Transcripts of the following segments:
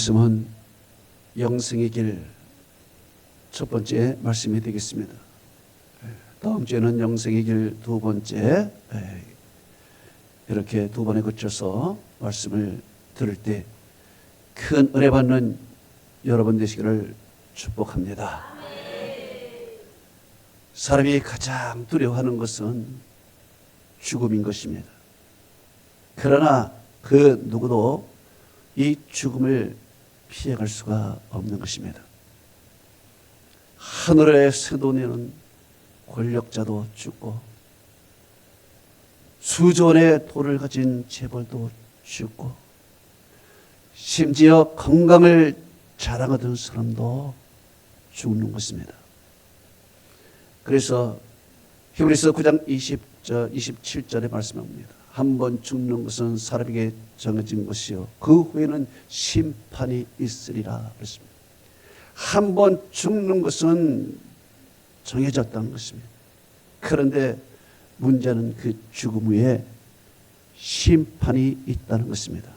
말씀은 영생의 길 첫 번째 말씀이 되겠습니다. 다음 주에는 영생의 길 두 번째, 이렇게 두 번에 거쳐서 말씀을 들을 때 큰 은혜 받는 여러분 되시기를 축복합니다. 사람이 가장 두려워하는 것은 죽음인 것입니다. 그러나 그 누구도 이 죽음을 피해갈 수가 없는 것입니다. 하늘의 새도내는 권력자도 죽고 수조원의 돌을 가진 재벌도 죽고 심지어 건강을 자랑하던 사람도 죽는 것입니다. 그래서 히브리서 9장 27절에 말씀합니다. 한 번 죽는 것은 사람에게 정해진 것이요 그 후에는 심판이 있으리라 그랬습니다. 한 번 죽는 것은 정해졌다는 것입니다. 그런데 문제는 그 죽음 후에 심판이 있다는 것입니다.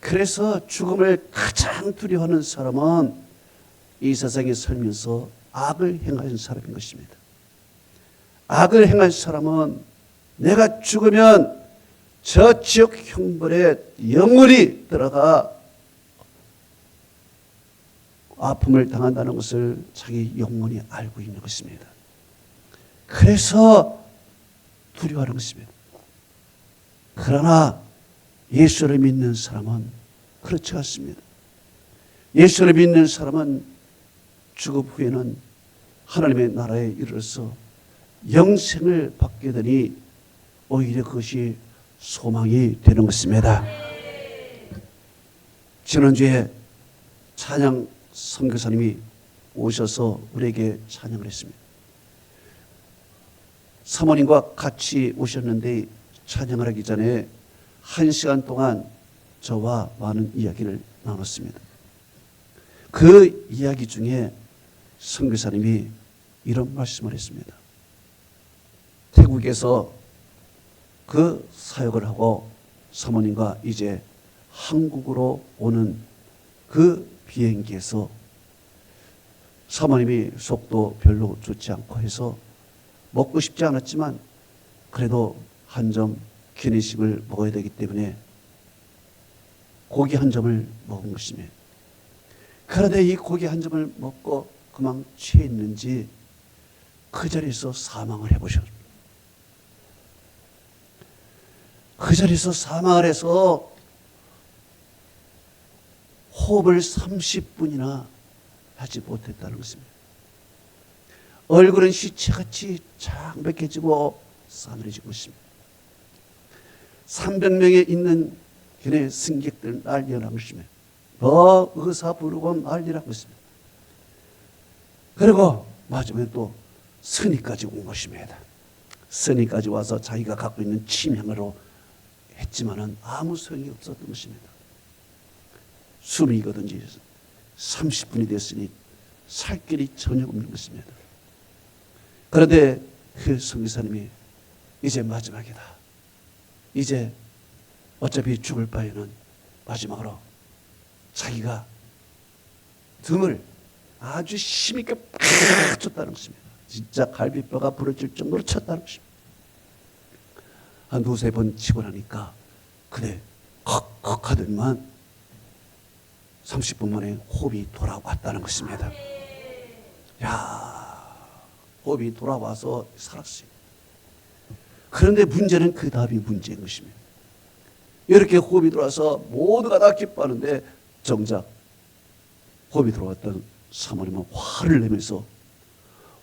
그래서 죽음을 가장 두려워하는 사람은 이 세상에 살면서 악을 행하는 사람인 것입니다. 악을 행한 사람은 내가 죽으면 저 지옥 형벌에 영원히 들어가 아픔을 당한다는 것을 자기 영혼이 알고 있는 것입니다. 그래서 두려워하는 것입니다. 그러나 예수를 믿는 사람은 그렇지 않습니다. 예수를 믿는 사람은 죽음 후에는 하나님의 나라에 이르러서 영생을 받게 되니 오히려 그것이 소망이 되는 것입니다. 지난주에 찬양 선교사님이 오셔서 우리에게 찬양을 했습니다. 사모님과 같이 오셨는데 찬양을 하기 전에 1시간 동안 저와 많은 이야기를 나눴습니다. 그 이야기 중에 선교사님이 이런 말씀을 했습니다. 태국에서 그 사역을 하고 사모님과 이제 한국으로 오는 그 비행기에서 사모님이 속도 별로 좋지 않고 해서 먹고 싶지 않았지만 그래도 한 점 기내식을 먹어야 되기 때문에 고기 한 점을 먹은 것입니다. 그런데 이 고기 한 점을 먹고 그만 취했는지 그 자리에서 사망을 해보셨습니다. 그 자리에서 사망을 해서 호흡을 30분이나 하지 못했다는 것입니다. 얼굴은 시체같이 창백해지고 싸늘해지고 있습니다. 300명에 있는 걔네 승객들 난리가 난 것입니다. 의사 부르고 난리가 난 것입니다. 그리고 마지막에 또 스님까지 온 것입니다. 스님까지 와서 자기가 갖고 있는 치명으로 했지만은 아무 소용이 없었던 것입니다. 숨이 거든지 30분이 됐으니 살 길이 전혀 없는 것입니다. 그런데 그 선교사님이 이제 마지막이다. 이제 어차피 죽을 바에는 마지막으로 자기가 등을 아주 힘있게 팍 쳤다는 것입니다. 진짜 갈비뼈가 부러질 정도로 쳤다는 것입니다. 한 두세 번 치고 나니까 그래 헉헉 하더니만 30분 만에 호흡이 돌아왔다는 것입니다. 호흡이 돌아와서 살았어요. 그런데 문제는 그 다음이 문제인 것입니다. 이렇게 호흡이 돌아와서 모두가 다 기뻐하는데 정작 호흡이 돌아왔던 사모님은 화를 내면서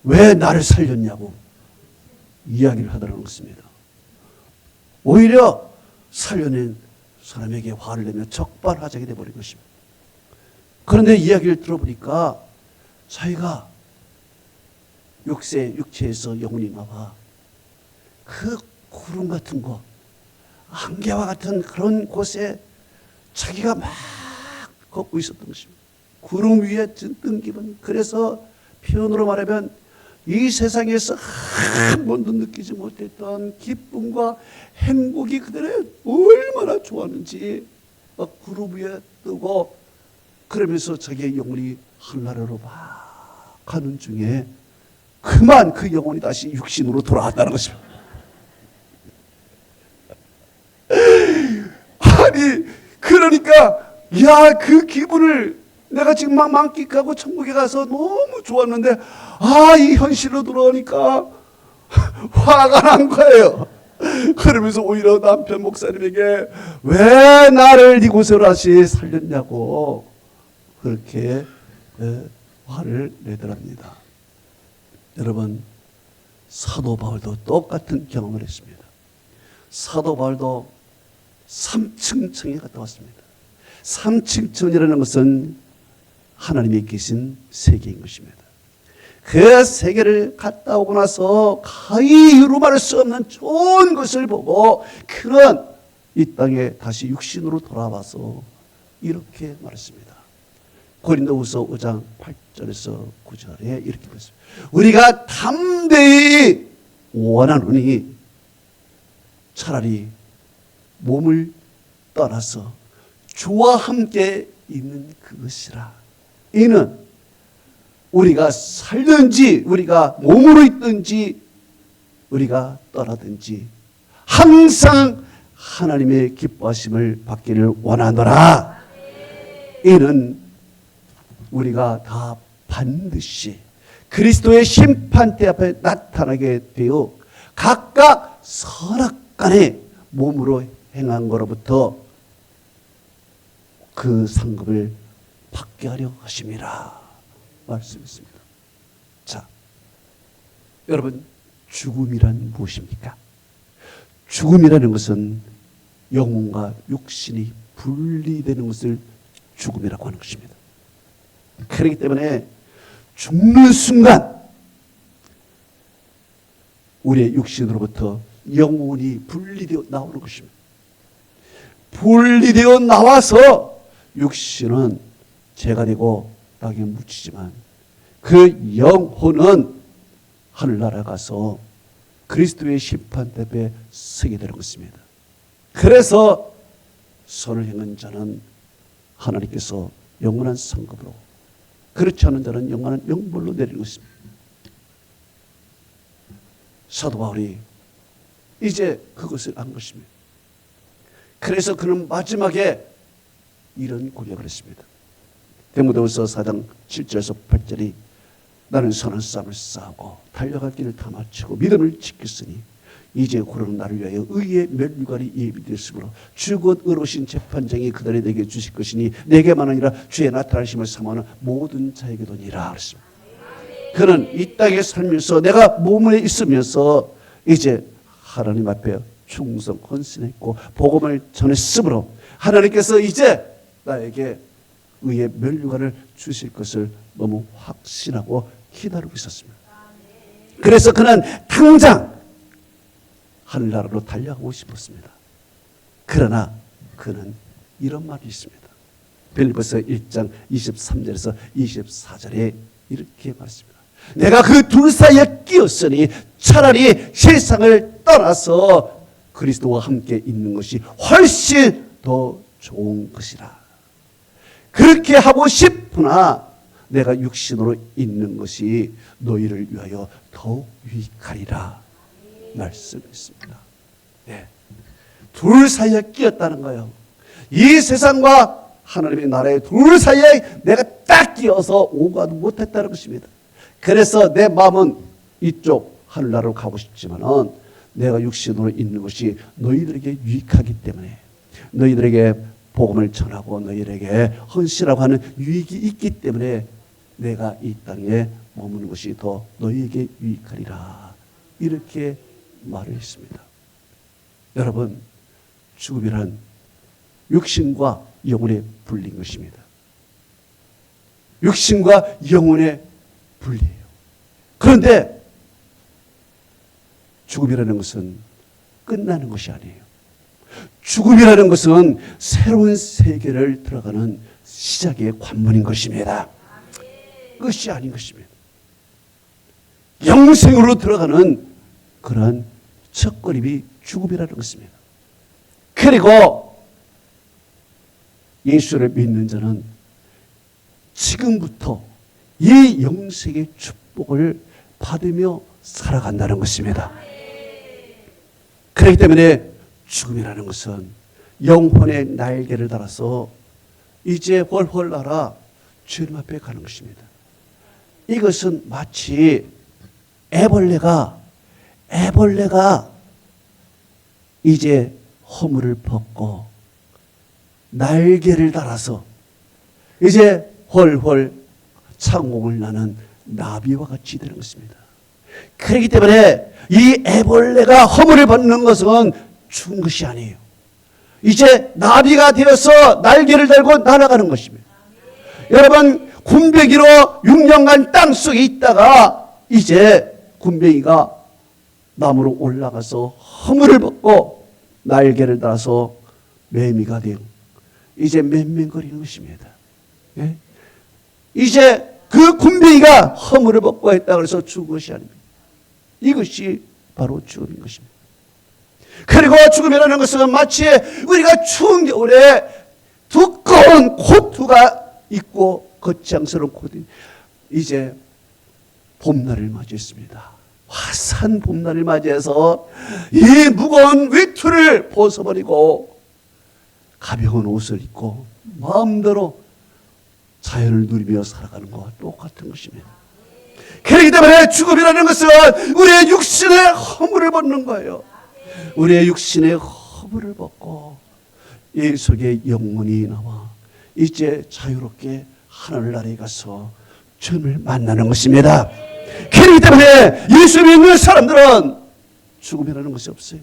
왜 나를 살렸냐고 이야기를 하더라는 것입니다. 오히려 살려낸 사람에게 화를 내며 적발하자게 되어버린 것입니다. 그런데 이야기를 들어보니까 자기가 육체에서 영혼이 나와 그 구름 같은 곳, 안개와 같은 그런 곳에 자기가 막 걷고 있었던 것입니다. 구름 위에 뜬 기분. 그래서 표현으로 말하면 이 세상에서 한 번도 느끼지 못했던 기쁨과 행복이 그들의 얼마나 좋았는지 막 구름 위에 뜨고 그러면서 자기의 영혼이 하늘나라로 막 가는 중에 그만 그 영혼이 다시 육신으로 돌아왔다는 것입니다. 아니 그러니까 야, 그 기분을 내가 지금 막 만끽하고 천국에 가서 너무 좋았는데 이 현실로 돌아오니까 화가 난 거예요. 그러면서 오히려 남편 목사님에게 왜 나를 이곳으로 다시 살렸냐고 그렇게 화를 내더랍니다. 여러분, 사도 바울도 똑같은 경험을 했습니다. 사도 바울도 3층 청에 갔다 왔습니다. 3층 청이라는 것은 하나님이 계신 세계인 것입니다. 그 세계를 갔다 오고 나서 거의 이루 말할 수 없는 좋은 것을 보고 그는 이 땅에 다시 육신으로 돌아와서 이렇게 말했습니다. 고린도후서 5장 8절에서 9절에 이렇게 말했습니다. 우리가 담대히 원하노니 차라리 몸을 떠나서 주와 함께 있는 그것이라. 이는 우리가 살든지 우리가 몸으로 있든지 우리가 떠나든지 항상 하나님의 기뻐하심을 받기를 원하노라. 이는 우리가 다 반드시 그리스도의 심판대 앞에 나타나게 되어 각각 선악간에 몸으로 행한 거로부터 그 상급을 받게 하려 하심이라 말씀했습니다. 자, 여러분, 죽음이란 무엇입니까? 죽음이라는 것은 영혼과 육신이 분리되는 것을 죽음이라고 하는 것입니다. 그렇기 때문에 죽는 순간 우리의 육신으로부터 영혼이 분리되어 나오는 것입니다. 분리되어 나와서 육신은 죄가 되고 땅에 묻히지만 그 영혼은 하늘나라 가서 그리스도의 심판대 앞에 서게 되는 것입니다. 그래서 선을 행한 자는 하나님께서 영원한 상급으로, 그렇지 않은 자는 영원한 영벌로 내리는 것입니다. 사도 바울이 이제 그것을 안 것입니다. 그래서 그는 마지막에 이런 고백을 했습니다. 디모데후서 4장 7절에서 8절이 나는 선한 싸움을 싸우고 달려갈 길을 다 마치고 믿음을 지켰으니 이제 고르는 나를 위하여 의의 면류관이 예비되었으므로 주 곧 의로우신 재판장이 그들에 내게 주실 것이니 내게만 아니라 주의 나타나심을 사모하는 모든 자에게도니라 그랬습니다. 그는 이 땅에 살면서 내가 몸에 있으면서 이제 하나님 앞에 충성 헌신했고 복음을 전했으므로 하나님께서 이제 나에게 의의 면류관을 주실 것을 너무 확신하고 기다리고 있었습니다. 그래서 그는 당장 하늘나라로 달려가고 싶었습니다. 그러나 그는 이런 말이 있습니다. 빌립보서 1장 23절에서 24절에 이렇게 말했습니다. 내가 그 둘 사이에 끼었으니 차라리 세상을 떠나서 그리스도와 함께 있는 것이 훨씬 더 좋은 것이라. 그렇게 하고 싶으나 내가 육신으로 있는 것이 너희를 위하여 더욱 유익하리라 말씀했습니다. 네. 둘 사이에 끼었다는 거예요. 이 세상과 하나님의 나라의 둘 사이에 내가 딱 끼어서 오가도 못했다는 것입니다. 그래서 내 마음은 이쪽 하늘나라로 가고 싶지만은 내가 육신으로 있는 것이 너희들에게 유익하기 때문에 너희들에게 복음을 전하고 너희들에게 헌신하고 하는 유익이 있기 때문에 내가 이 땅에 머무는 것이 더 너희에게 유익하리라 이렇게 말을 했습니다. 여러분, 죽음이란 육신과 영혼의 분리인 것입니다. 육신과 영혼의 분리예요. 그런데 죽음이라는 것은 끝나는 것이 아니에요. 죽음이라는 것은 새로운 세계를 들어가는 시작의 관문인 것입니다. 끝이 아닌 것입니다. 영생으로 들어가는 그러한 첫걸음이 죽음이라는 것입니다. 그리고 예수를 믿는 자는 지금부터 이 영생의 축복을 받으며 살아간다는 것입니다. 그렇기 때문에 죽음이라는 것은 영혼의 날개를 달아서 이제 훨훨 날아 주님 앞에 가는 것입니다. 이것은 마치 애벌레가 이제 허물을 벗고 날개를 달아서 이제 훨훨 창공을 나는 나비와 같이 되는 것입니다. 그렇기 때문에 이 애벌레가 허물을 벗는 것은 죽은 것이 아니에요. 이제 나비가 되어서 날개를 달고 날아가는 것입니다. 여러분, 굼벵이로 6년간 땅속에 있다가 이제 굼벵이가 나무로 올라가서 허물을 벗고 날개를 달아서 매미가 되고 이제 맹맹거리는 것입니다. 예? 이제 그 굼벵이가 허물을 벗고 했다 그래서 죽은 것이 아닙니다. 이것이 바로 죽음인 것입니다. 그리고 죽음이라는 것은 마치 우리가 추운 겨울에 두꺼운 코트가 있고 겉장스러운 코트, 이제 봄날을 맞이했습니다. 화사한 봄날을 맞이해서 이 무거운 외투를 벗어버리고 가벼운 옷을 입고 마음대로 자연을 누리며 살아가는 것과 똑같은 것입니다. 그렇기 때문에 죽음이라는 것은 우리의 육신의 허물을 벗는 거예요. 우리의 육신의 허물을 벗고 이 속에 영혼이 나와 이제 자유롭게 하늘나라에 가서 주님을 만나는 것입니다. 그렇기 때문에 예수 믿는 사람들은 죽음이라는 것이 없어요.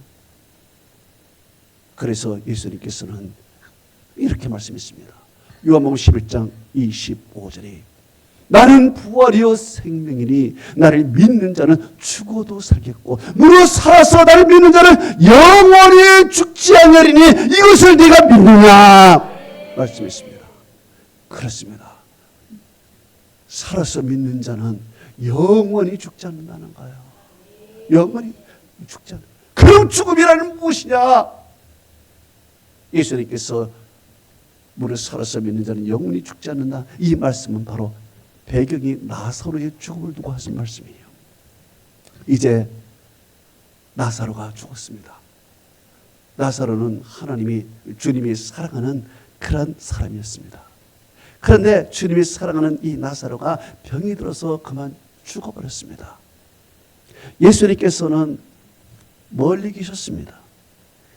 그래서 예수님께서는 이렇게 말씀했습니다. 요한복음 11장 25절에 나는 부활이요 생명이니 나를 믿는 자는 죽어도 살겠고 무릇 살아서 나를 믿는 자는 영원히 죽지 아니하리니 이것을 네가 믿느냐 말씀했습니다. 그렇습니다. 살아서 믿는 자는 영원히 죽지 않는다는 거예요. 영원히 죽지 않는. 그럼 죽음이라는 무엇이냐? 예수님께서 무릇 살아서 믿는 자는 영원히 죽지 않는다. 이 말씀은 바로 배경이 나사로의 죽음을 두고 하신 말씀이에요. 이제 나사로가 죽었습니다. 나사로는 주님이 사랑하는 그런 사람이었습니다. 그런데 주님이 사랑하는 이 나사로가 병이 들어서 그만 죽어버렸습니다. 예수님께서는 멀리 계셨습니다.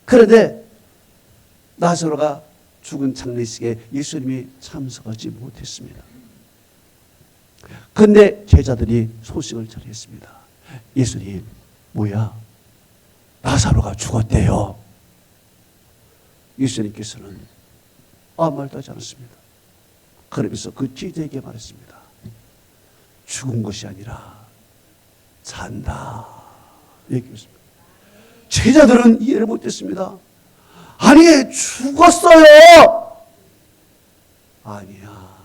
그런데 나사로가 죽은 장례식에 예수님이 참석하지 못했습니다. 그런데 제자들이 소식을 전했습니다. 예수님, 뭐야? 나사로가 죽었대요. 예수님께서는 아무 말도 하지 않았습니다. 그러면서 그 제자에게 말했습니다. 죽은 것이 아니라 잔다. 얘기했습니다. 제자들은 이해를 못했습니다. 아니, 죽었어요. 아니야,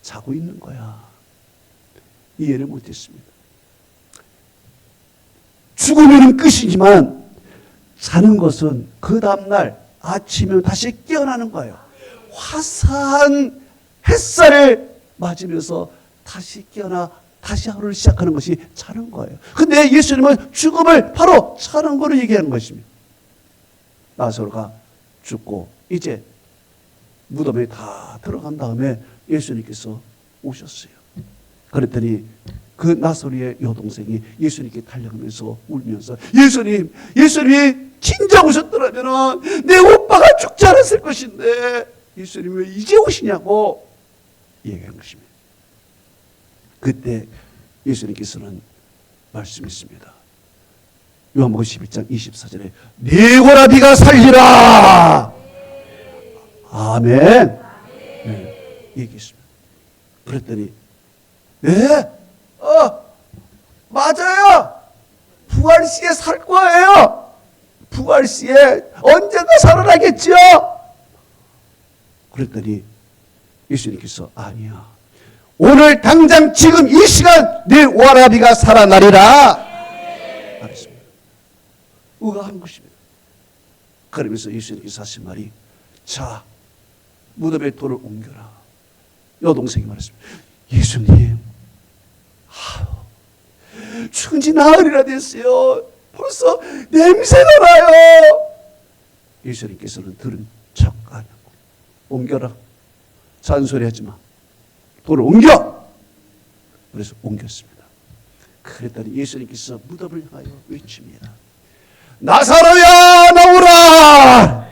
자고 있는 거야. 이해를 못했습니다. 죽으면 끝이지만 자는 것은 그 다음날 아침이면 다시 깨어나는 거예요. 화사한 햇살을 맞으면서 다시 깨어나 다시 하루를 시작하는 것이 자는 거예요. 근데 예수님은 죽음을 바로 자는 거로 얘기하는 것입니다. 나사로가 죽고 이제 무덤에 다 들어간 다음에 예수님께서 오셨어요. 그랬더니 그 나사로의 여동생이 예수님께 달려가면서 울면서 예수님이 진작 오셨더라면 내 오빠가 죽지 않았을 것인데 예수님 왜 이제 오시냐고 얘기한 것입니다. 그때 예수님께서는 말씀했습니다. 요한복음 11장 24절에 네 오라비가 살리라. 아멘. 네, 얘기했습니다. 그랬더니 네, 맞아요. 부활시에 살 거예요. 부활시에 언젠가 살아나겠죠. 그랬더니 예수님께서 아니야. 오늘 당장 지금 이 시간 네 오라비가 살아나리라. 말했습니다. 의아한 것입니다. 그러면서 예수님께서 하신 말이 자, 무덤에 돌을 옮겨라. 여동생이 말했습니다. 예수님, 죽은 지 나흘이나 됐어요. 벌써 냄새가 나요. 예수님께서는 들은 척 안 하고, 옮겨라. 잔소리하지 마. 돌을 옮겨. 그래서 옮겼습니다. 그랬더니 예수님께서 무덤을 향하여 외칩니다. 나사로야, 나오라.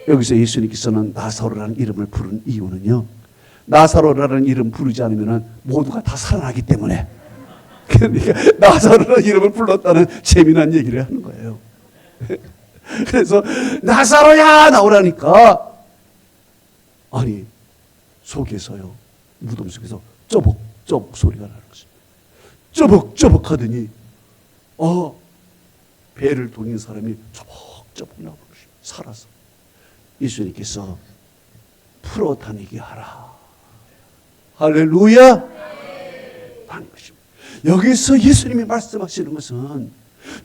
여기서 예수님께서는 나사로라는 이름을 부른 이유는요, 나사로라는 이름 부르지 않으면 모두가 다 살아나기 때문에, 그러니까 나사로라는 이름을 불렀다는 재미난 얘기를 하는 거예요. 그래서 나사로야, 나오라니까, 아니 속에서요, 무덤 속에서 쩌벅쩌벅 소리가 나는 것입니다. 쩌벅쩌벅 하더니 배를 돌린 사람이 쩌벅쩌벅 나오는 것입니다. 살아서. 예수님께서 풀어 다니게 하라. 할렐루야. 하는 것입니다. 여기서 예수님이 말씀하시는 것은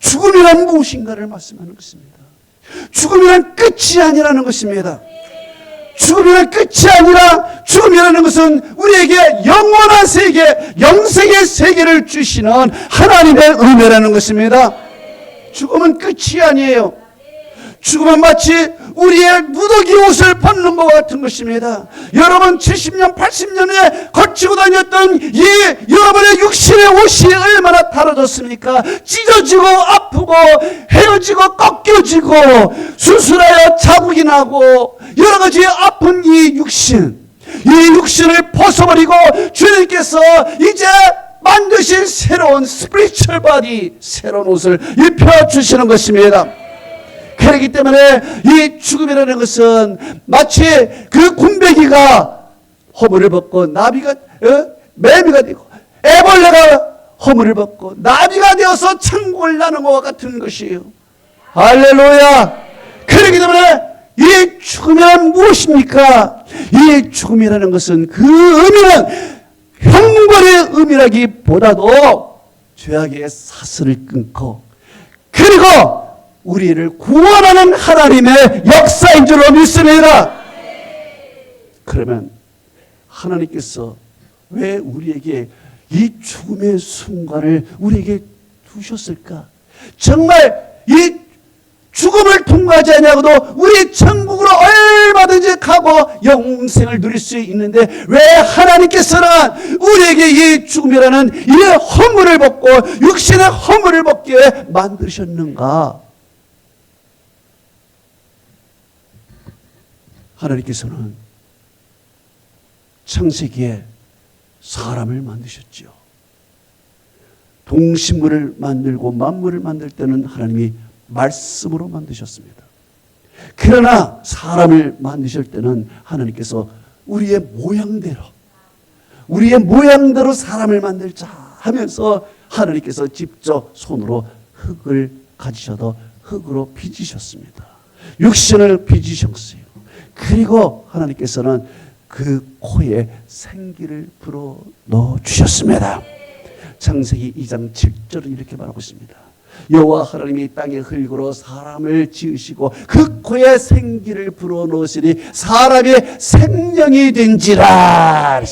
죽음이란 무엇인가를 말씀하는 것입니다. 죽음이란 끝이 아니라는 것입니다. 죽음이란 끝이 아니라, 죽음이라는 것은 우리에게 영원한 세계, 영생의 세계를 주시는 하나님의 은혜라는 것입니다. 죽음은 끝이 아니에요. 죽음은 마치 우리의 무더기 옷을 벗는 것 같은 것입니다. 여러분 70년, 80년에 거치고 다녔던 이 여러분의 육신의 옷이 얼마나 달아졌습니까? 찢어지고 아프고 헤어지고 꺾여지고 수술하여 자국이 나고 여러 가지 아픈 이 육신을 벗어버리고 주님께서 이제 만드신 새로운 스피리추얼 바디, 새로운 옷을 입혀주시는 것입니다. 그렇기 때문에 이 죽음이라는 것은 마치 그 군뱅이가 허물을 벗고 나비가 매미가 되고, 애벌레가 허물을 벗고 나비가 되어서 천국을 나는 것과 같은 것이에요. 할렐루야. 그렇기 때문에 이 죽음이란 무엇입니까? 이 죽음이라는 것은 그 의미는 형벌의 의미라기보다도 죄악의 사슬을 끊고, 그리고 우리를 구원하는 하나님의 역사인 줄로 믿습니다. 그러면 하나님께서 왜 우리에게 이 죽음의 순간을 우리에게 두셨을까? 정말 이 죽음을 통과하지 아니하고도 우리 천국으로 얼마든지 가고 영생을 누릴 수 있는데, 왜 하나님께서는 우리에게 이 죽음이라는 이 허물을 벗고 육신의 허물을 벗게 만드셨는가? 하나님께서는 창세기에 사람을 만드셨죠. 동식물을 만들고 만물을 만들 때는 하나님이 말씀으로 만드셨습니다. 그러나 사람을 만드실 때는 하나님께서 우리의 모양대로 사람을 만들자 하면서 하나님께서 직접 손으로 흙을 가지셔서 흙으로 빚으셨습니다. 육신을 빚으셨어요. 그리고 하나님께서는 그 코에 생기를 불어 넣어 주셨습니다. 창세기 2장 7절은 이렇게 말하고 있습니다. 여호와 하나님이 땅의 흙으로 사람을 지으시고 그 코에 생기를 불어 넣으시니 사람이 생명이 된지라.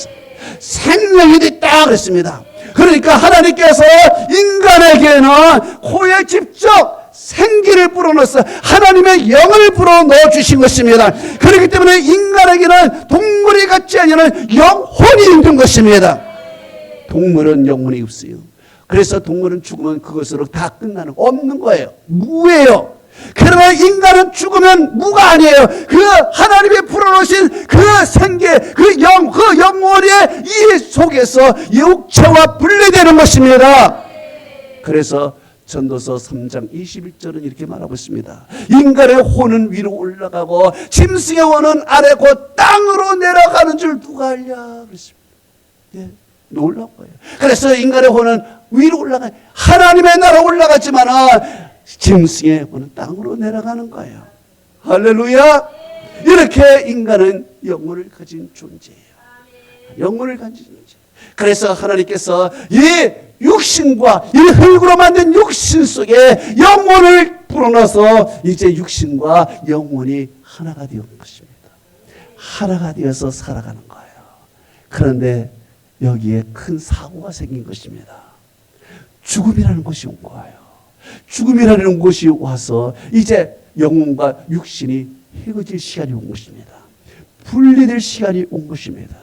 생명이 됐다 그랬습니다. 그러니까 하나님께서 인간에게는 코에 직접 생기를 불어넣어서 하나님의 영을 불어넣어 주신 것입니다. 그렇기 때문에 인간에게는 동물이 같지 않은 영혼이 있는 것입니다. 동물은 영혼이 없어요. 그래서 동물은 죽으면 그것으로 다 끝나는, 없는 거예요. 무예요. 그러나 인간은 죽으면 무가 아니에요. 그 하나님이 불어넣으신 그 생기, 그 영혼의 이 속에서 육체와 분리되는 것입니다. 그래서 전도서 3장 21절은 이렇게 말하고 있습니다. 인간의 혼은 위로 올라가고 짐승의 혼은 아래 곧 땅으로 내려가는 줄 누가 알냐 그랬습니다. 예, 놀라운 거예요. 그래서 인간의 혼은 위로 올라가, 하나님의 나라 올라갔지만 짐승의 혼은 땅으로 내려가는 거예요. 할렐루야. 이렇게 인간은 영혼을 가진 존재예요. 영혼을 가진 존재. 그래서 하나님께서 이 육신과 이 흙으로 만든 육신 속에 영혼을 불어넣어서 이제 육신과 영혼이 하나가 되는 것입니다. 하나가 되어서 살아가는 거예요. 그런데 여기에 큰 사고가 생긴 것입니다. 죽음이라는 것이 온 거예요. 죽음이라는 것이 와서 이제 영혼과 육신이 헤어질 시간이 온 것입니다. 분리될 시간이 온 것입니다.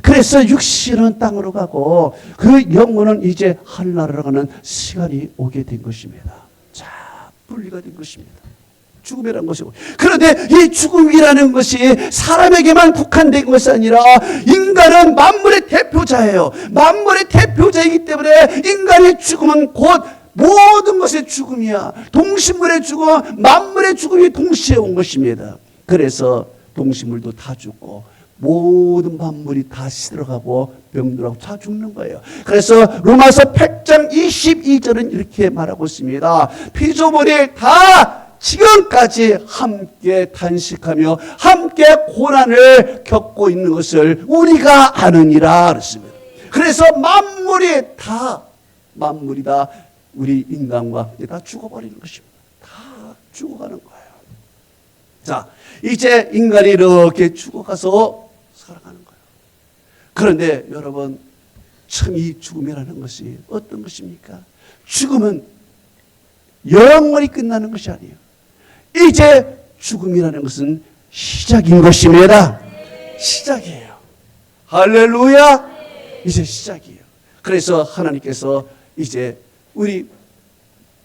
그래서 육신은 땅으로 가고 그 영혼은 이제 하늘나라로 가는 시간이 오게 된 것입니다. 자, 분리가 된 것입니다. 죽음이라는 것이고. 그런데 이 죽음이라는 것이 사람에게만 국한된 것이 아니라 인간은 만물의 대표자예요. 만물의 대표자이기 때문에 인간의 죽음은 곧 모든 것의 죽음이야. 동식물의 죽음, 만물의 죽음이 동시에 온 것입니다. 그래서 동식물도 다 죽고 모든 만물이 다 시들어가고 병들어가고 다 죽는 거예요. 그래서 로마서 8장 22절은 이렇게 말하고 있습니다. 피조물이 다 지금까지 함께 단식하며 함께 고난을 겪고 있는 것을 우리가 아느니라 그랬습니다. 그래서 만물이 다 우리 인간과 함께 다 죽어버리는 것입니다. 다 죽어가는 거예요. 자, 이제 인간이 이렇게 죽어가서 살아가는 거예요. 그런데 여러분, 참 이 죽음이라는 것이 어떤 것입니까? 죽음은 영원히 끝나는 것이 아니에요. 이제 죽음이라는 것은 시작인 것입니다. 시작이에요. 할렐루야! 이제 시작이에요. 그래서 하나님께서 이제 우리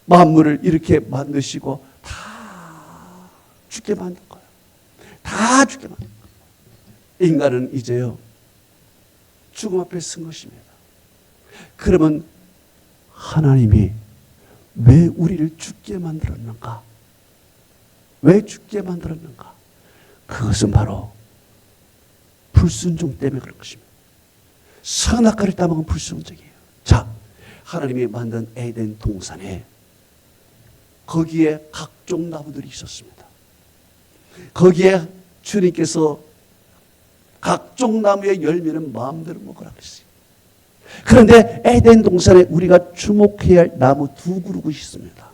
만물을 이렇게 만드시고 다 죽게 만든 거예요. 다 죽게 만든 거예요. 인간은 이제요, 죽음 앞에 선 것입니다. 그러면 하나님이 왜 우리를 죽게 만들었는가? 왜 죽게 만들었는가? 그것은 바로 불순종 때문에 그런 것입니다. 선악과를 따먹은 불순종이에요. 자, 하나님이 만든 에덴 동산에 거기에 각종 나무들이 있었습니다. 거기에 주님께서 각종 나무의 열매는 마음대로 먹으라고 했어요. 그런데 에덴 동산에 우리가 주목해야 할 나무 두 그루가 있습니다.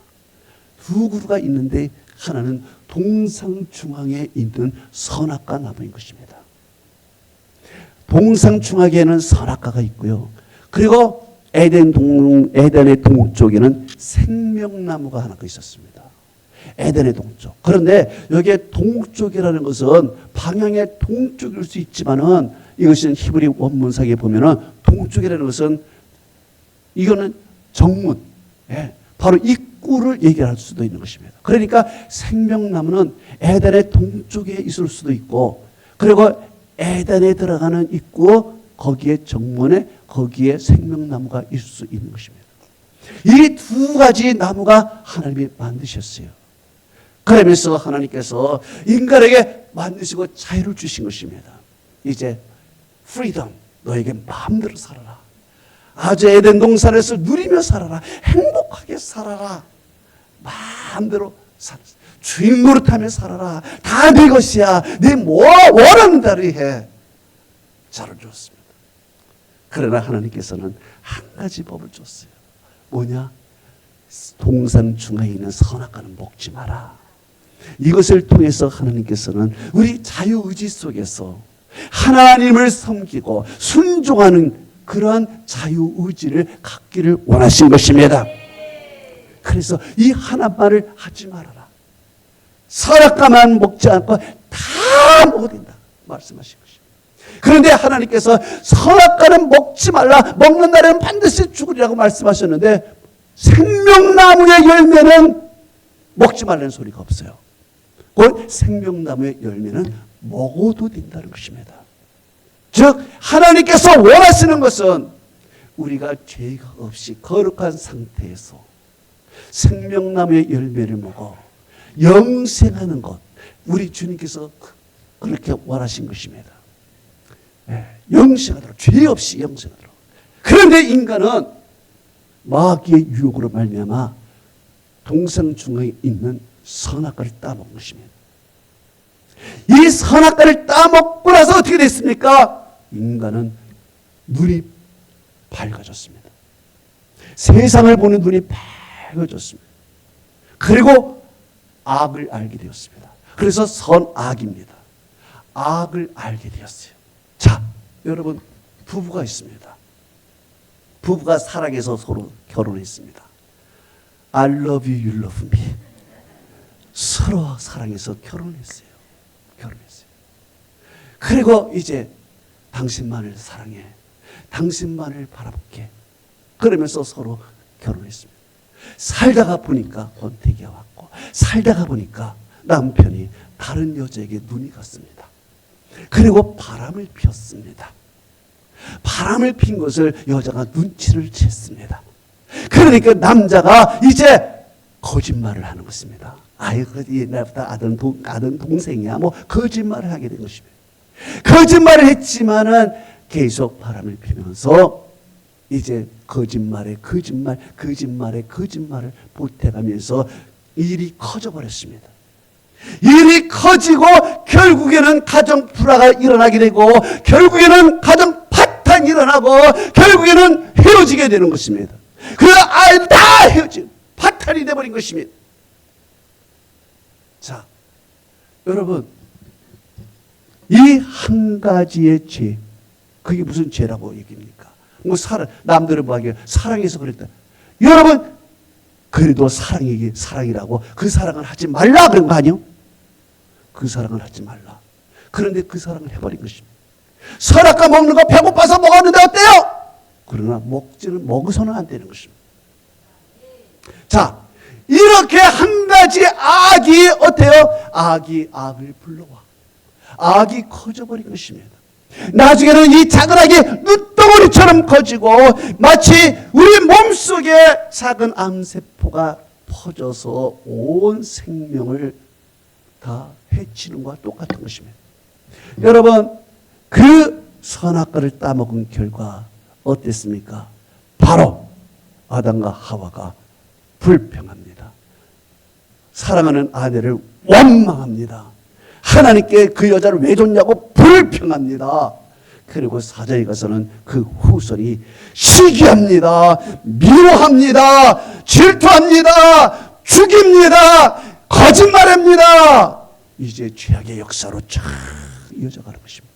두 그루가 있는데 하나는 동상 중앙에 있는 선악과 나무인 것입니다. 동상 중앙에는 선악과가 있고요. 그리고 에덴의 동쪽에는 생명나무가 하나 있었습니다. 에덴의 동쪽. 그런데 여기에 동쪽이라는 것은 방향의 동쪽일 수 있지만은 이것은 히브리 원문상에 보면은 동쪽이라는 것은 이거는 정문, 바로 입구를 얘기할 수도 있는 것입니다. 그러니까 생명나무는 에덴의 동쪽에 있을 수도 있고, 그리고 에덴에 들어가는 입구 거기에 정문에 거기에 생명나무가 있을 수 있는 것입니다. 이 두 가지 나무가 하나님이 만드셨어요. 그러면서 하나님께서 인간에게 만드시고 자유를 주신 것입니다. 이제 프리덤, 너에게 마음대로 살아라. 아주 에덴 동산에서 누리며 살아라. 행복하게 살아라. 마음대로 살아라. 주인 노릇하며 살아라. 다 네 것이야. 네 뭐 원하는 대로 해. 자를 줬습니다. 그러나 하나님께서는 한 가지 법을 줬어요. 뭐냐? 동산 중앙에 있는 선악과는 먹지 마라. 이것을 통해서 하나님께서는 우리 자유의지 속에서 하나님을 섬기고 순종하는 그러한 자유의지를 갖기를 원하신 것입니다. 그래서 이 하나만을 하지 말아라. 선악과만 먹지 않고 다 먹어야 된다 말씀하신 것입니다. 그런데 하나님께서 선악과는 먹지 말라. 먹는 날에는 반드시 죽으리라고 말씀하셨는데 생명나무의 열매는 먹지 말라는 소리가 없어요. 그 생명나무의 열매는 먹어도 된다는 것입니다. 즉 하나님께서 원하시는 것은 우리가 죄가 없이 거룩한 상태에서 생명나무의 열매를 먹어 영생하는 것, 우리 주님께서 그렇게 원하신 것입니다. 영생하도록, 죄 없이 영생하도록. 그런데 인간은 마귀의 유혹으로 말미암아 동상 중앙에 있는 선악과를 따먹은 것입니다. 이 선악과를 따먹고 나서 어떻게 됐습니까? 인간은 눈이 밝아졌습니다. 세상을 보는 눈이 밝아졌습니다. 그리고 악을 알게 되었습니다. 그래서 선악입니다. 악을 알게 되었어요. 자, 여러분, 부부가 있습니다. 부부가 사랑해서 서로 결혼했습니다. I love you, you love me. 서로 사랑해서 결혼했어요. 그리고 이제 당신만을 사랑해, 당신만을 바라볼게, 그러면서 서로 결혼했습니다. 살다가 보니까 권태기가 왔고, 살다가 보니까 남편이 다른 여자에게 눈이 갔습니다. 그리고 바람을 피웠습니다. 바람을 핀 것을 여자가 눈치를 챘습니다. 그러니까 남자가 이제 거짓말을 하는 것입니다. 아이고, 옛날부터 아는 동생이야, 뭐 거짓말을 하게 된 것입니다. 거짓말을 했지만은 계속 바람을 피면서 이제 거짓말에 거짓말을 보태가면서 일이 커져버렸습니다. 일이 커지고 결국에는 가정 불화가 일어나게 되고, 결국에는 가정 파탄이 일어나고, 결국에는 헤어지게 되는 것입니다. 그 아이 다 헤어진 파탄이 되어버린 것입니다. 자, 여러분, 이 한 가지의 죄, 그게 무슨 죄라고 얘기합니까? 뭐 남들은 뭐 하게 사랑해서 그랬다. 여러분, 그래도 사랑이라고 그 사랑을 하지 말라 그런 거 아니요? 그 사랑을 하지 말라. 그런데 그 사랑을 해버린 것입니다. 선악과 먹는 거 배고파서 먹었는데 어때요? 그러나 먹어서는 안 되는 것입니다. 자, 이렇게 한 가지 악이 어때요? 악이 악을 불러와. 악이 커져버린 것입니다. 나중에는 이 작은 악이 눈덩어리처럼 커지고, 마치 우리 몸속에 작은 암세포가 퍼져서 온 생명을 다 해치는 것과 똑같은 것입니다. 여러분, 그 선악과를 따먹은 결과 어땠습니까? 바로 아담과 하와가 불평합니다. 사랑하는 아내를 원망합니다. 하나님께 그 여자를 왜 줬냐고 불평합니다. 그리고 사자에 가서는 그 후손이 시기합니다. 미워합니다. 질투합니다. 죽입니다. 거짓말합니다. 이제 죄악의 역사로 쫙 이어져가는 것입니다.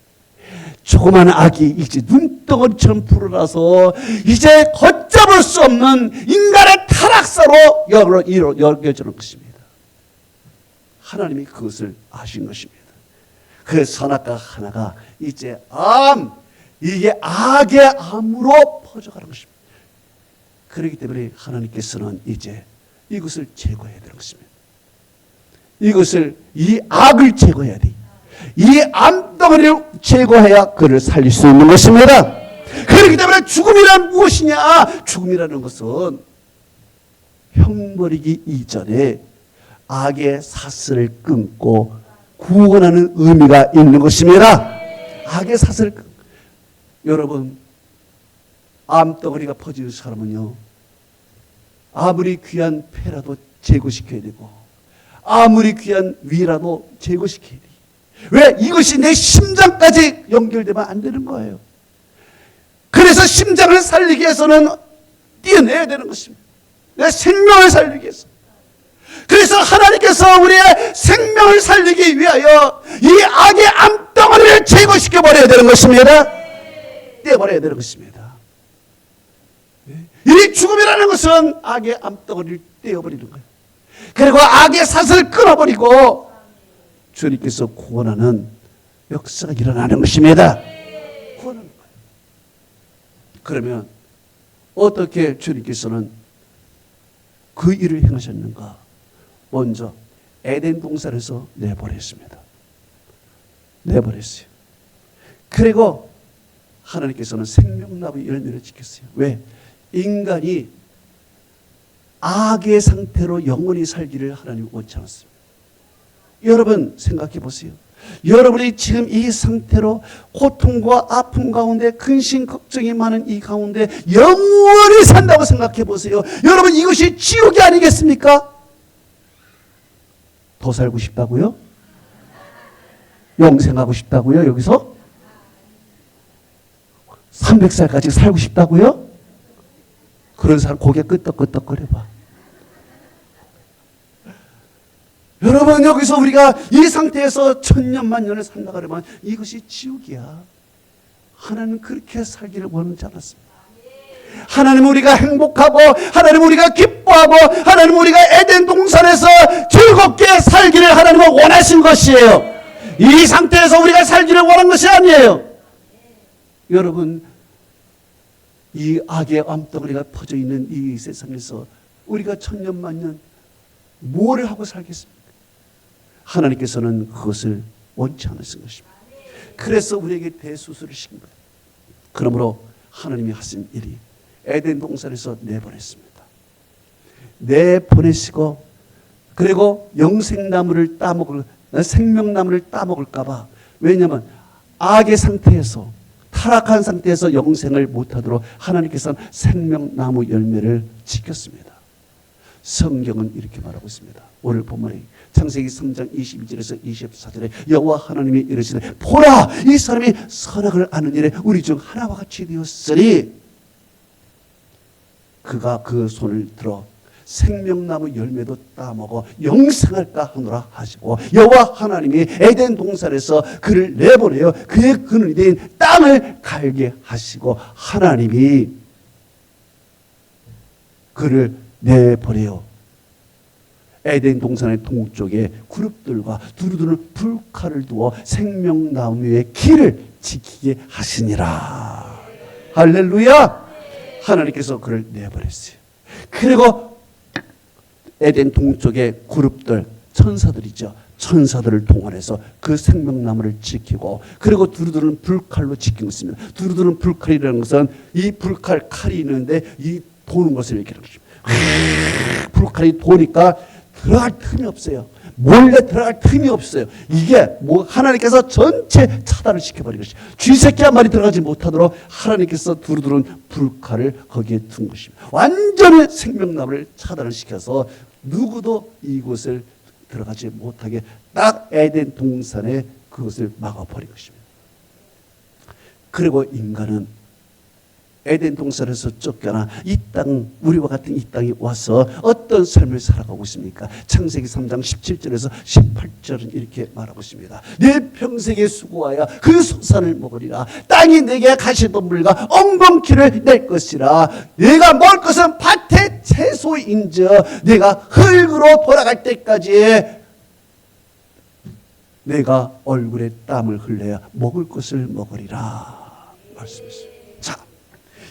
조그마한 악이 이제 눈덩어리처럼 불어나서 이제 걷잡을 수 없는 인간의 타락사로 여겨지는 것입니다. 하나님이 그것을 아신 것입니다. 그 선악과 하나가 이제 이게 악의 암으로 퍼져가는 것입니다. 그렇기 때문에 하나님께서는 이제 이것을 제거해야 되는 것입니다. 이 악을 제거해야 돼. 이 암덩어리를 제거해야 그를 살릴 수 있는 것입니다. 그렇기 때문에 죽음이란 무엇이냐? 죽음이라는 것은 형벌이기 이전에 악의 사슬을 끊고 구원하는 의미가 있는 것입니다. 악의 사슬을 끊고. 여러분, 암덩어리가 퍼지는 사람은요, 아무리 귀한 폐라도 제거시켜야 되고, 아무리 귀한 위라도 제거시켜야 돼요. 왜? 이것이 내 심장까지 연결되면 안 되는 거예요. 그래서 심장을 살리기 위해서는 띄어내야 되는 것입니다. 내 생명을 살리기 위해서. 그래서 하나님께서 우리의 생명을 살리기 위하여 이 악의 암덩어리를 제거시켜 버려야 되는 것입니다. 떼어버려야 되는 것입니다. 이 죽음이라는 것은 악의 암덩어리를 떼어버리는 거예요. 그리고 악의 사슬을 끊어버리고 주님께서 구원하는 역사가 일어나는 것입니다. 구원하는 거예요. 그러면 어떻게 주님께서는 그 일을 행하셨는가? 먼저 에덴 동산에서 내버렸습니다. 내버렸어요. 그리고 하나님께서는 생명나무 열매를 지켰어요. 왜? 인간이 악의 상태로 영원히 살기를 하나님이 원치 않았습니다. 여러분 생각해 보세요. 여러분이 지금 이 상태로 고통과 아픔 가운데 근심 걱정이 많은 이 가운데 영원히 산다고 생각해 보세요. 여러분, 이것이 지옥이 아니겠습니까? 더 살고 싶다고요? 영생하고 싶다고요? 여기서? 300살까지 살고 싶다고요? 그런 사람 고개 끄덕끄덕거려봐. 여러분, 여기서 우리가 이 상태에서 천년 만년을 산다 그러면 이것이 지옥이야. 하나님은 그렇게 살기를 원하지 않았습니다. 하나님은 우리가 행복하고, 하나님은 우리가 기뻐하고, 하나님은 우리가 에덴 동산에서 즐겁게 살기를 하나님은 원하신 것이에요. 이 상태에서 우리가 살기를 원한 것이 아니에요. 여러분, 이 악의 암덩어리가 퍼져 있는 이 세상에서 우리가 천년만년 뭐를 하고 살겠습니까? 하나님께서는 그것을 원치 않으신 것입니다. 그래서 우리에게 대수술을 시킨 거예요. 그러므로 하나님이 하신 일이 에덴 동산에서 내보냈습니다. 내보내시고, 그리고 영생나무를 따먹을, 생명나무를 따먹을까봐, 왜냐하면 악의 상태에서, 타락한 상태에서 영생을 못하도록 하나님께서는 생명나무 열매를 지켰습니다. 성경은 이렇게 말하고 있습니다. 오늘 본문에 창세기 3장 22절에서 24절에 여호와 하나님이 이르시되 보라, 이 사람이 선악을 아는 일에 우리 중 하나와 같이 되었으니 그가 그 손을 들어 생명나무 열매도 따먹어 영생할까 하노라 하시고, 여호와 하나님이 에덴 동산에서 그를 내보내어 그의 근원이 된 땅을 갈게 하시고, 하나님이 그를 내보내어 에덴 동산의 동쪽에 그룹들과 두루두루 불칼을 두어 생명나무의 길을 지키게 하시니라. 할렐루야. 하나님께서 그를 내보냈어요. 그리고 에덴 동쪽의 그룹들, 천사들이죠. 천사들을 동원해서 그 생명나무를 지키고, 그리고 두루두루는 불칼로 지킨 것입니다. 두루두루는 불칼이라는 것은 이 불칼 칼이 있는데 이 도는 것을 얘기하는 것입니다. 불칼이 도니까 들어갈 틈이 없어요. 몰래 들어갈 틈이 없어요. 이게 뭐 하나님께서 전체 차단을 시켜버린 것이, 쥐새끼 한 마리 들어가지 못하도록 하나님께서 두루두른 불칼을 거기에 둔 것입니다. 완전히 생명나무를 차단을 시켜서 누구도 이곳을 들어가지 못하게 딱 에덴 동산에 그것을 막아버린 것입니다. 그리고 인간은 에덴 동산에서 쫓겨나 이 땅, 우리와 같은 이 땅에 와서 어떤 삶을 살아가고 있습니까? 창세기 3장 17절에서 18절은 이렇게 말하고 있습니다. 내 평생에 수고하여 그 소산을 먹으리라. 땅이 내게 가시덤불과 엉겅퀴를 낼 것이라. 내가 먹을 것은 밭의 채소인저 내가 흙으로 돌아갈 때까지 내가 얼굴에 땀을 흘려야 먹을 것을 먹으리라 말씀했습니다.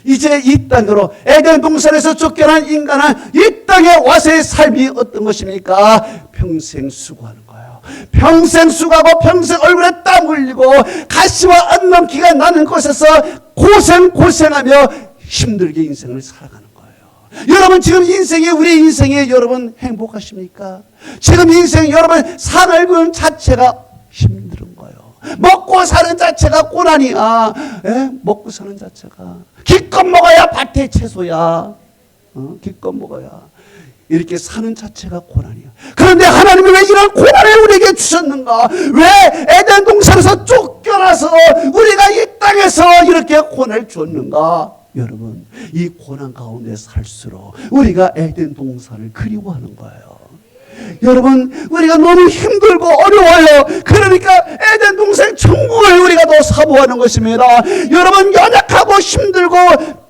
이제 이 땅으로 에덴 동산에서 쫓겨난 인간은 이 땅에 와서의 삶이 어떤 것입니까? 평생 수고하는 거예요. 평생 수고하고 평생 얼굴에 땀 흘리고 가시와 엉겅퀴가 나는 곳에서 고생하며 힘들게 인생을 살아가는 거예요. 여러분, 지금 인생이, 우리 인생이 여러분 행복하십니까? 지금 인생 여러분 살아가는 자체가 힘든 거예요. 먹고 사는 자체가 고난이야. 먹고 사는 자체가. 기껏 먹어야 밭의 채소야. 기껏 먹어야. 이렇게 사는 자체가 고난이야. 그런데 하나님이 왜 이런 고난을 우리에게 주셨는가? 왜 에덴 동산에서 쫓겨나서 우리가 이 땅에서 이렇게 고난을 줬는가? 여러분, 이 고난 가운데 살수록 우리가 에덴 동산을 그리워하는 거예요. 여러분, 우리가 너무 힘들고 어려워요. 그러니까 에덴 동산 천국을 우리가 더 사모하는 것입니다. 여러분, 연약하고 힘들고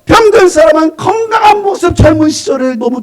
병든 사람은 건강한 모습, 젊은 시절을 너무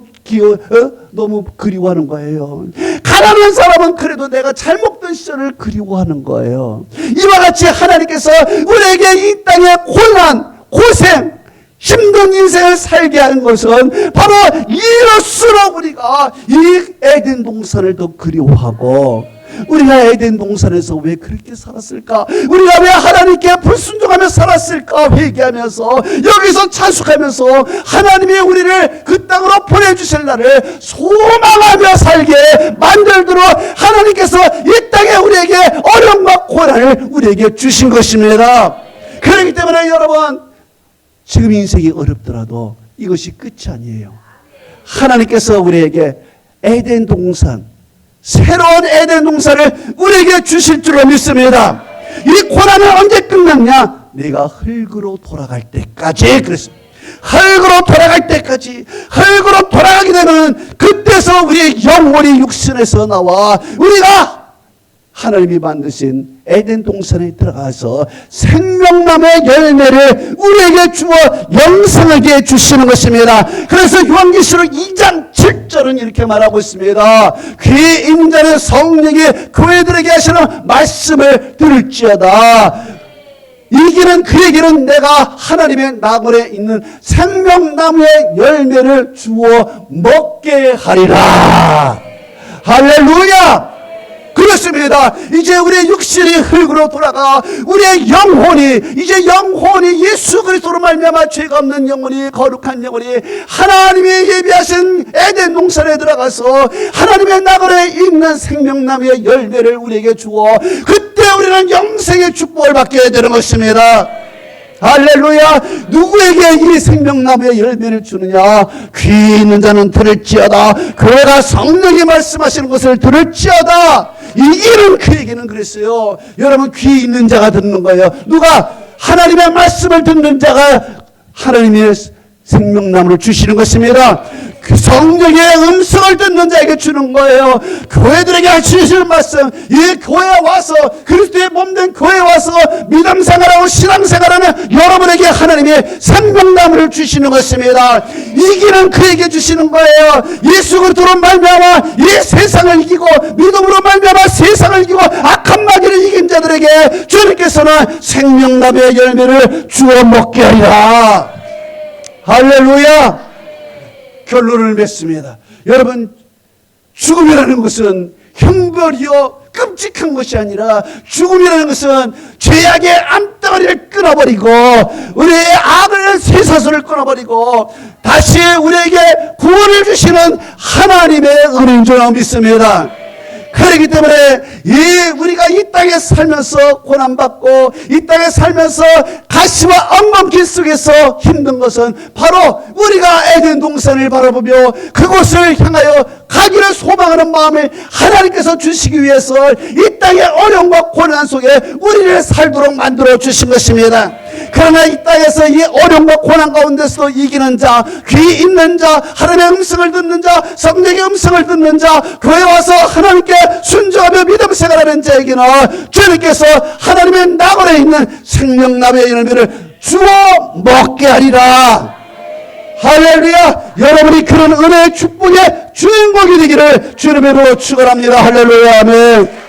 너무 그리워하는 거예요. 가난한 사람은 그래도 내가 잘 먹던 시절을 그리워하는 거예요. 이와 같이 하나님께서 우리에게 이 땅의 고난, 고생, 힘든 인생을 살게 하는 것은 바로 이럴수록 우리가 이 에덴 동산을 더 그리워하고, 우리가 에덴 동산에서 왜 그렇게 살았을까? 우리가 왜 하나님께 불순종하며 살았을까? 회개하면서 여기서 자숙하면서 하나님이 우리를 그 땅으로 보내주실 날을 소망하며 살게 만들도록 하나님께서 이 땅에 우리에게 어려움과 고난을 우리에게 주신 것입니다. 그렇기 때문에 여러분, 지금 인생이 어렵더라도 이것이 끝이 아니에요. 하나님께서 우리에게 에덴 동산, 새로운 에덴 동산을 우리에게 주실 줄로 믿습니다. 이 고난은 언제 끝났냐? 내가 흙으로 돌아갈 때까지. 그랬습니다. 흙으로 돌아갈 때까지. 흙으로 돌아가게 되면 그때서 우리의 영혼이 육신에서 나와 우리가 하나님이 만드신 에덴 동산에 들어가서 생명나무의 열매를 우리에게 주어 영생하게 주시는 것입니다. 그래서 요한계시록 2장 7절은 이렇게 말하고 있습니다. 귀 있는 자는 성령이 교회들에게 하시는 말씀을 들을지어다. 이기는 그에게는 내가 하나님의 나무에 있는 생명나무의 열매를 주어 먹게 하리라. 할렐루야. 그렇습니다. 이제 우리의 육신이 흙으로 돌아가 우리의 영혼이 이제 영혼이 예수 그리스도로 말미암아 죄가 없는 영혼이 거룩한 영혼이 하나님이 예비하신 에덴 동산에 들어가서 하나님의 나그네에 있는 생명나무의 열매를 우리에게 주어 그때 우리는 영생의 축복을 받게 되는 것입니다. 할렐루야. 누구에게 이 생명나무의 열매를 주느냐? 귀 있는 자는 들을지어다. 그가 성령이 말씀하시는 것을 들을지어다. 이기는 그에게는 그랬어요. 여러분, 귀 있는 자가 듣는 거예요. 누가? 하나님의 말씀을 듣는 자가 하나님의 생명나무를 주시는 것입니다. 그 성령의 음성을 듣는 자에게 주는 거예요. 교회들에게 하시는 말씀, 이 교회에 와서 그리스도의 몸된 교회에 와서 믿음 생활하고 신앙 생활하는 여러분에게 하나님의 생명나무를 주시는 것입니다. 이기는 그에게 주시는 거예요. 예수 그리스도로 말미암아 이 세상을 이기고 믿음으로 말미암아 세상을 이기고 악한 마귀를 이긴 자들에게 주님께서는 생명나무의 열매를 주어 먹게 하리라. 할렐루야. 결론을 맺습니다. 여러분, 죽음이라는 것은 형벌이요 끔찍한 것이 아니라 죽음이라는 것은 죄악의 암덩어리를 끊어버리고 우리의 악을 쇠사슬을 끊어버리고 다시 우리에게 구원을 주시는 하나님의 은혜인 줄 믿습니다. 그렇기 때문에 우리가 이 땅에 살면서 고난받고 이 땅에 살면서 가시와 엉겅퀴 속에서 힘든 것은 바로 우리가 에덴 동산을 바라보며 그곳을 향하여 가기를 소망하는 마음을 하나님께서 주시기 위해서 이 땅의 어려움과 고난 속에 우리를 살도록 만들어 주신 것입니다. 그러나 이 땅에서 이 어려움과 고난 가운데서도 이기는 자, 귀 있는 자, 하나님의 음성을 듣는 자, 성령의 음성을 듣는 자, 교회에 와서 하나님께 순종하며 믿음 생활하는 자에게는 주님께서 하나님의 나그네에 있는 생명나무의 열매를 주어 먹게 하리라. 할렐루야. 여러분이 그런 은혜의 축복의 주인공이 되기를 주님으로 축원합니다. 할렐루야. 아멘.